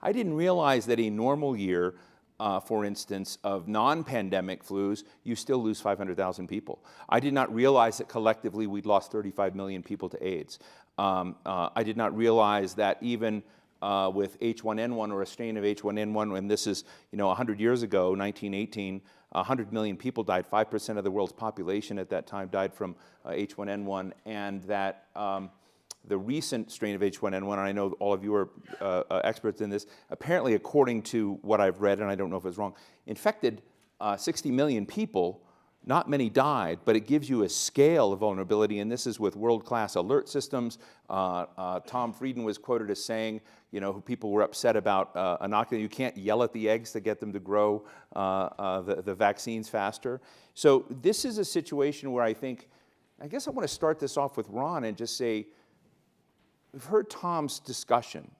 I didn't realize that a normal year, for instance, of non-pandemic flus, you still lose 500,000 people. I did not realize that collectively we'd lost 35 million people to AIDS. I did not realize that even with H1N1 or a strain of H1N1, when this is 100 years ago, 1918, 100 million people died, 5% of the world's population at that time died from H1N1, and that the recent strain of H1N1, and I know all of you are experts in this, apparently according to what I've read, and I don't know if it's wrong, infected 60 million people. Not many died, but it gives you a scale of vulnerability, and this is with world-class alert systems. Tom Frieden was quoted as saying, people were upset about inoculation. You can't yell at the eggs to get them to grow the vaccines faster. So this is a situation where I guess I want to start this off with Ron and just say, we've heard Tom's discussion,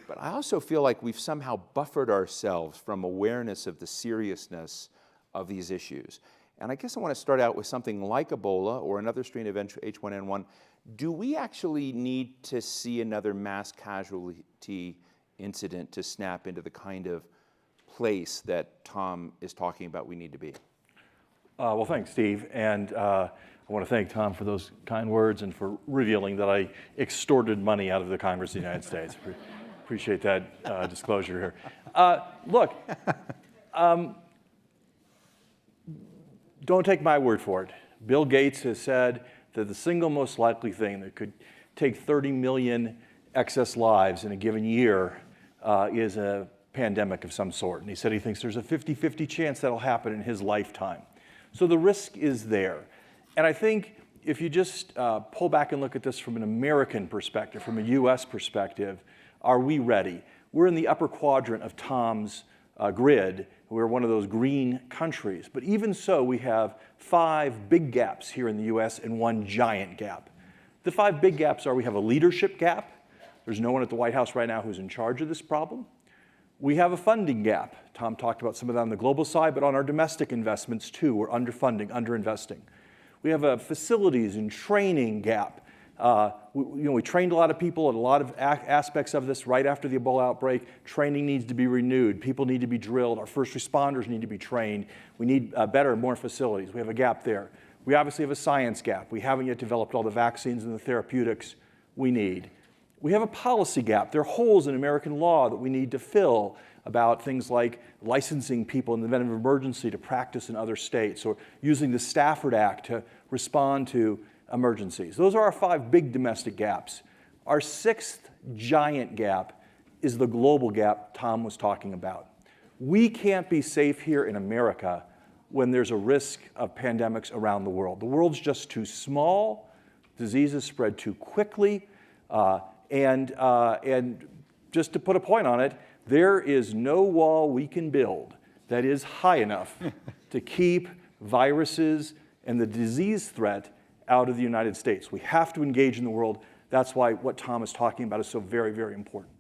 but I also feel like we've somehow buffered ourselves from awareness of the seriousness of these issues. And I guess I want to start out with something like Ebola or another strain of H1N1. Do we actually need to see another mass casualty incident to snap into the kind of place that Tom is talking about we need to be? Well, thanks, Steve. And I want to thank Tom for those kind words and for revealing that I extorted money out of the Congress of the United States. Appreciate that disclosure here. Look. Don't take my word for it. Bill Gates has said that the single most likely thing that could take 30 million excess lives in a given year is a pandemic of some sort. And he said he thinks there's a 50-50 chance that'll happen in his lifetime. So the risk is there. And I think if you just pull back and look at this from an American perspective, from a US perspective, are we ready? We're in the upper quadrant of Tom's grid. We're one of those green countries. But even so, we have 5 big gaps here in the US and 1 giant gap. The 5 big gaps are: we have a leadership gap. There's no one at the White House right now who's in charge of this problem. We have a funding gap. Tom talked about some of that on the global side, but on our domestic investments too, we're underfunding, underinvesting. We have a facilities and training gap. We trained a lot of people at a lot of aspects of this right after the Ebola outbreak. Training needs to be renewed. People need to be drilled. Our first responders need to be trained. We need better and more facilities. We have a gap there. We obviously have a science gap. We haven't yet developed all the vaccines and the therapeutics we need. We have a policy gap. There are holes in American law that we need to fill about things like licensing people in the event of emergency to practice in other states, or using the Stafford Act to respond to emergencies. Those are our 5 big domestic gaps. Our 6th giant gap is the global gap Tom was talking about. We can't be safe here in America when there's a risk of pandemics around the world. The world's just too small, diseases spread too quickly, and just to put a point on it, there is no wall we can build that is high enough to keep viruses and the disease threat out of the United States. We have to engage in the world. That's why what Tom is talking about is so very, very important.